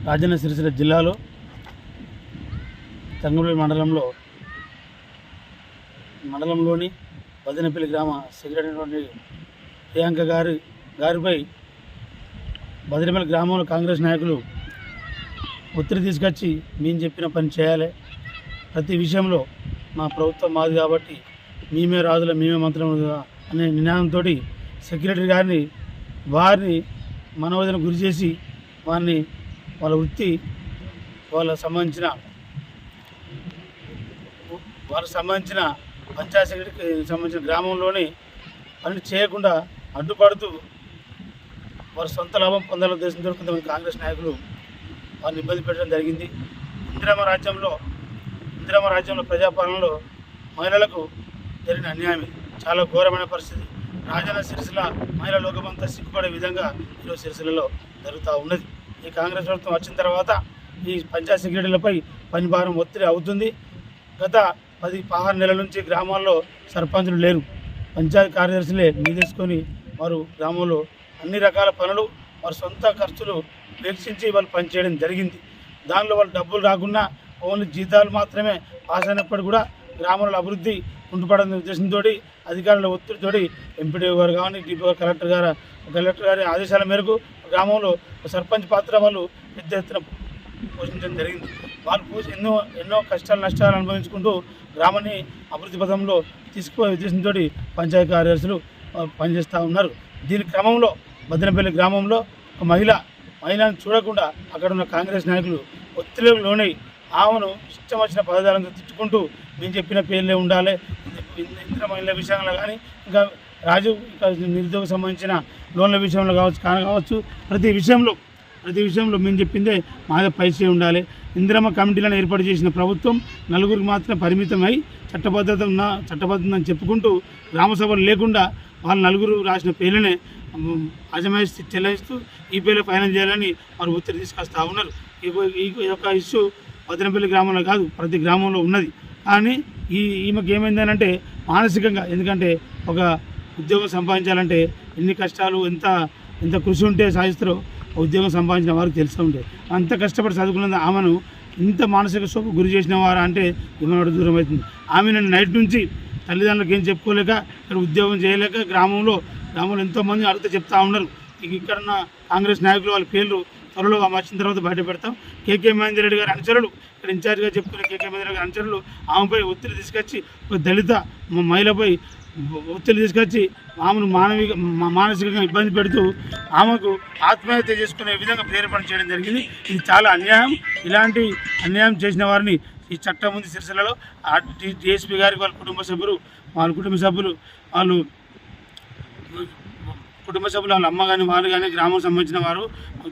రాజన్న సిరిసిల్ల జిల్లాలో తంగంపల్లి మండలంలోని బదినపల్లి గ్రామ సెక్రటరీ ప్రియాంక గారిపై బదినపల్లి గ్రామంలో కాంగ్రెస్ నాయకులు ఒత్తిడి తీసుకొచ్చి మేము చెప్పిన పని చేయాలి, ప్రతి విషయంలో మా ప్రభుత్వం మాది కాబట్టి మేమే రాజుల మేమే మంత్రులు అనే నినాదంతో సెక్రటరీ గారిని మనోవేదన గురి చేసి వారిని వాళ్ళ వృత్తి వాళ్ళకు సంబంధించిన పంచాయతీ సెక్రటరీకి సంబంధించిన గ్రామంలోని పని చేయకుండా అడ్డుపడుతూ వారి సొంత లాభం పొందాల ఉద్దేశంతో కొంతమంది కాంగ్రెస్ నాయకులు వారిని ఇబ్బంది పెట్టడం జరిగింది. ఇందిరమ్మ రాజ్యంలో ప్రజాపాలనలో మహిళలకు జరిగిన అన్యాయం చాలా ఘోరమైన పరిస్థితి. రాజన్న సిరిసిల్ల మహిళా లోకమంతా సిగ్గుపడే విధంగా ఈరోజు సిరిసిల్లలో జరుగుతూ ఉన్నది. ఈ కాంగ్రెస్ ప్రభుత్వం వచ్చిన తర్వాత ఈ పంచాయతీ సెక్రటరీలపై పని భారం ఒత్తిడి అవుతుంది. గత 10-15 నెలల నుంచి గ్రామాల్లో సర్పంచులు లేరు, పంచాయతీ కార్యదర్శులే నిధులుకొని వారు గ్రామంలో అన్ని రకాల పనులు వారి సొంత ఖర్చులు వీక్షించి వాళ్ళు పనిచేయడం జరిగింది. దానిలో వాళ్ళు డబ్బులు రాకుండా ఓన్లీ జీతాలు మాత్రమే పాస్ అయినప్పుడు కూడా గ్రామంలో అభివృద్ధి కుంటుపడని ఉద్దేశంతో అధికారుల ఒత్తిడితోటి ఎంపీడీఓ గారు కానీ డిపో కలెక్టర్ గారి ఆదేశాల మేరకు గ్రామంలో సర్పంచ్ పాత్ర వాళ్ళు పెద్ద ఎత్తున పోషించడం జరిగింది. వాళ్ళు ఎన్నో కష్టాలు నష్టాలు అనుభవించుకుంటూ గ్రామాన్ని అభివృద్ధి పథంలో తీసుకుపోయే ఉద్దేశంతో పంచాయతీ కార్యదర్శులు పనిచేస్తూ ఉన్నారు. దీని క్రమంలో బద్దనపల్లి గ్రామంలో ఒక మహిళను చూడకుండా అక్కడ ఉన్న కాంగ్రెస్ నాయకులు ఒత్తిడికి లోనై ఆమెను ఇష్టం వచ్చిన పదజాలంతో తిట్టుకుంటూ మేము చెప్పిన పేర్లే ఉండాలి, ఇతర మహిళల విషయంలో కానీ ఇంకా నిరుద్యోగ సంబంధించిన లోన్ల విషయంలో కావచ్చు ప్రతి విషయంలో మేము చెప్పిందే మాదే పైసే ఉండాలి. ఇందిరమ్మ కమిటీలను ఏర్పాటు చేసిన ప్రభుత్వం నలుగురికి మాత్రం పరిమితమై చట్టబద్ధతని చెప్పుకుంటూ గ్రామసభలు లేకుండా వాళ్ళ నలుగురు రాసిన పేర్లనే అజమాయిస్తూ చెల్లిస్తూ ఈ పేర్లు ఫైనల్ చేయాలని వారు ఒత్తిడి తీసుకొస్తూ ఉన్నారు. ఈ యొక్క ఇష్యూ బద్దనపల్లి గ్రామంలో కాదు ప్రతి గ్రామంలో ఉన్నది. కానీ ఈమెకి ఏమైందనంటే మానసికంగా, ఎందుకంటే ఒక ఉద్యోగం సంపాదించాలంటే ఎన్ని కష్టాలు ఎంత కృషి ఉంటే సాధిస్తారో ఉద్యోగం సంపాదించిన వారికి తెలుస్తూ ఉంటే అంత కష్టపడి చదువుకున్న ఆమెను ఇంత మానసిక శోకు గురి చేసిన వారా అంటే ఇవ్వడం దూరం అవుతుంది. ఆమె నైట్ నుంచి తల్లిదండ్రులకు ఏం చెప్పుకోలేక ఇక్కడ ఉద్యోగం చేయలేక గ్రామంలో ఎంతోమంది అడిగితే చెప్తా ఉన్నారు. ఇక్కడ ఉన్న కాంగ్రెస్ నాయకులు వాళ్ళ పేర్లు త్వరలో వచ్చిన తర్వాత బయట పెడతాం. కేకే మహేందర్ రెడ్డి గారి అనుచరులు, ఇక్కడ ఇన్ఛార్జిగా చెప్పుకునే కేకే మహేందర్ రెడ్డి గారి అనుచరులు ఆమెపై ఒత్తిడి తీసుకొచ్చి ఒక దళిత మహిళపై ఒత్తిడి తీసుకొచ్చి ఆమెను మానసికంగా ఇబ్బంది పెడుతూ ఆమెకు ఆత్మహత్య చేసుకునే విధంగా ప్రేరేపణ చేయడం జరిగింది. ఇది చాలా అన్యాయం. ఇలాంటి అన్యాయం చేసిన వారిని ఈ చట్టం ఉంది సిరిసిల్లలో డిఎస్పీ గారికి వాళ్ళ కుటుంబ సభ్యులు వాళ్ళ అమ్మ కానీ వారు కానీ గ్రామం సంబంధించిన వారు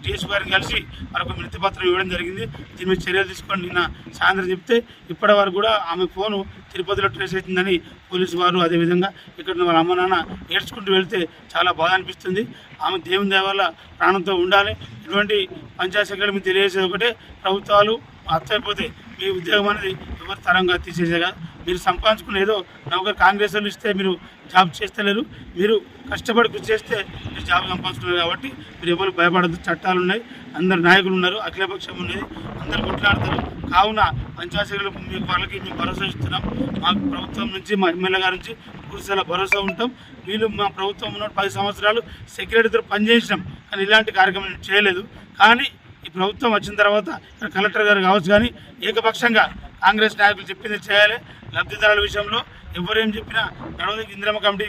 డిఎస్పీ గారిని కలిసి వాళ్ళకు వినతిపత్రం ఇవ్వడం జరిగింది. దీని మీద చర్యలు తీసుకొని నిన్న సాయంత్రం చెప్తే ఇప్పటి వరకు కూడా ఆమె ఫోను తిరుపతిలో ట్రేస్ అవుతుందని పోలీసు వారు, అదేవిధంగా ఇక్కడ వాళ్ళ అమ్మ నాన్న ఏడ్చుకుంటూ వెళ్తే చాలా బాధ అనిపిస్తుంది. ఆమె దేవుని దయ వల్ల ప్రాణంతో ఉండాలి. ఇటువంటి పంచాయతీ సెక్రటరీ మీకు తెలియజేసేది ఒకటే, ప్రభుత్వాలు అర్థమైపోతే మీ ఉద్యోగం అనేది ఎవరు తరంగా తీసేసేగా మీరు సంపాదించుకుని ఏదో నౌకరు కాంగ్రెస్ వాళ్ళు ఇస్తే మీరు జాబ్ చేస్తలేరు, మీరు కష్టపడి కృషి చేస్తే మీరు జాబ్ సంపాదించుకున్నారు. కాబట్టి మీరు ఎవరు భయపడద్దు, చట్టాలు ఉన్నాయి, అందరు నాయకులు ఉన్నారు, అఖిలపక్షం ఉన్నది, అందరు కొట్లాడతారు. కావున పంచాయతీ సెక్రటరీ వాళ్ళకి మేము భరోసా ఇస్తున్నాం. మాకు ప్రభుత్వం నుంచి మా ఎమ్మెల్యే గారి నుంచి పూర్తిగా భరోసా ఉంటాం. వీళ్ళు మా ప్రభుత్వం ఉన్న 10 సంవత్సరాలు సెక్రటరీతో పనిచేసినాం, కానీ ఇలాంటి కార్యక్రమం చేయలేదు. కానీ ఈ ప్రభుత్వం వచ్చిన తర్వాత కలెక్టర్ గారు కావచ్చు కానీ ఏకపక్షంగా కాంగ్రెస్ నాయకులు చెప్పింది చేయాలి. లబ్ధిదారుల విషయంలో ఎవరేం చెప్పినా నడవదకి ఇందిరమ్మ కమిటీ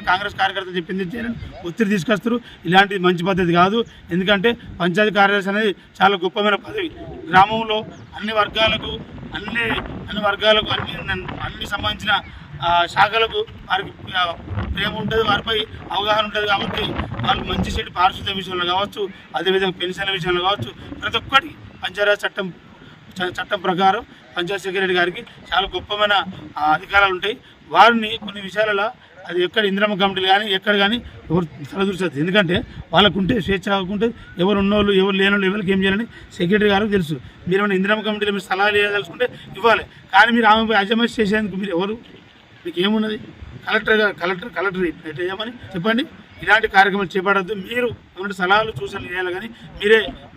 కాంగ్రెస్ కార్యకర్తలు చెప్పింది చేయాలని ఒత్తిడి తీసుకొస్తారు. ఇలాంటిది మంచి పద్ధతి కాదు. ఎందుకంటే పంచాయతీ కార్యదర్శి అనేది చాలా గొప్పమైన పదవి. గ్రామంలో అన్ని వర్గాలకు అన్ని సంబంధించిన శాఖలకు వారికి ప్రేమ ఉంటుంది, వారిపై అవగాహన ఉంటుంది. కాబట్టి వాళ్ళు మంచి చెడు పారిశుద్ధ్యం విషయంలో కావచ్చు, అదేవిధంగా పెన్షన్ల విషయంలో కావచ్చు, ప్రతి ఒక్కటి పంచాయతీ చట్టం ప్రకారం పంచాయతీ సెక్రటరీ గారికి చాలా గొప్పమైన అధికారాలు ఉంటాయి. వారిని కొన్ని విషయాలలో అది ఎక్కడ ఇందిరమ్మ కమిటీలు కానీ ఎక్కడ కానీ ఎవరు తలదూర్చదు. ఎందుకంటే వాళ్ళకుంటే స్వేచ్ఛ కాకుంటే ఎవరు ఉన్నోళ్ళు ఎవరు లేనోళ్ళు ఎవరికి ఏం చేయాలని సెక్రటరీ గారికి తెలుసు. మీరు ఏమైనా ఇందిరమ్మ కమిటీలో మీరు సలహాలు ఇవ్వదలుచుకుంటే ఇవ్వాలి. కానీ మీరు ఆమెపై అజమాయిషీ చేసేందుకు మీరు ఎవరు, మీకు ఏమున్నది? కలెక్టర్ ఎట్లా చేయమని చెప్పండి. ఇలాంటి కార్యక్రమాలు చేపడద్దు. మీరు ఏమంటే సలహాలు సూచనలు చేయాలి, కానీ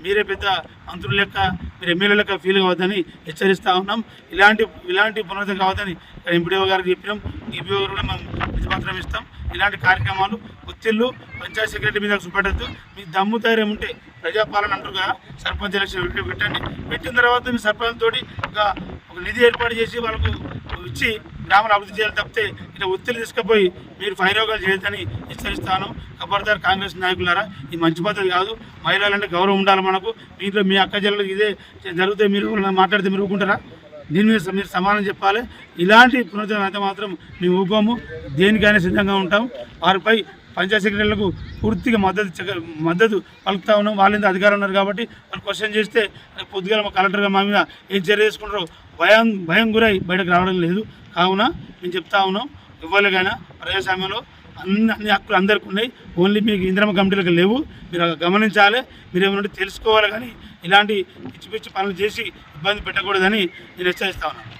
మీరే పెద్ద మంత్రుల లెక్క, మీరు ఎమ్మెల్యే లెక్క ఫీల్ కావద్దని హెచ్చరిస్తూ ఉన్నాం. ఇలాంటి పునరుద్ధరణ కావద్దని ఎంపీడీఓ గారికి చెప్పినాం. ఈపీఓ గారు కూడా మనం విధిపత్రం ఇస్తాం. ఇలాంటి కార్యక్రమాలు ఒత్తిళ్ళు పంచాయత్ సెక్రటరీ మీద చూపెట్టద్దు. మీ దమ్ము ధైర్యం ఉంటే ప్రజాపాలన అంటారు కదా, సర్పంచ్ ఎలక్షన్ పెట్టండి. పెట్టిన తర్వాత మీ సర్పంచ్ తోటి ఒక నిధి ఏర్పాటు చేసి వాళ్ళకు ఇచ్చి గ్రామాలు అభివృద్ధి చేయాలి తప్పితే ఇట్లా ఒత్తిడి తీసుకుపోయి మీరు ఫైరోగాలు చేయొద్దని హెచ్చరిస్తాను. ఖబర్దార్ కాంగ్రెస్ నాయకులారా, ఈ మంచి పద్ధతి కాదు. మహిళలంటే గౌరవం ఉండాలి మనకు. మీలో మీ అక్క చెల్లెలు ఇదే జరిగితే మీరు మాట్లాడితే మీరు ఊరుకుంటారా? దీని మీద మీరు సమాధానం చెప్పాలి. ఇలాంటి పునరుద్ధరణ అయితే మాత్రం మేము ఊపాము, దేనికైనా సిద్ధంగా ఉంటాం. వారిపై పంచాయత్ సెక్రటరీలకు పూర్తిగా మద్దతు పలుకుతా ఉన్నాం. వాళ్ళ అధికారం ఉన్నారు కాబట్టి వాళ్ళు క్వశ్చన్ చేస్తే పొద్దుగా మా కలెక్టర్గా మా మీద ఏం చర్య తీసుకుంటారో భయం గురై బయటకు రావడం లేదు. కావున మేము చెప్తా ఉన్నాం, ఇవ్వలేకైనా ప్రజాస్వామ్యంలో అన్ని హక్కులు అందరికీ ఉన్నాయి. ఓన్లీ మీకు ఇందిరమ్మ కమిటీలకు లేవు. మీరు గమనించాలి, మీరు ఏమంటే తెలుసుకోవాలి. కానీ ఇలాంటి పిచ్చి పనులు చేసి ఇబ్బంది పెట్టకూడదని నేను హెచ్చరిస్తా ఉన్నాను.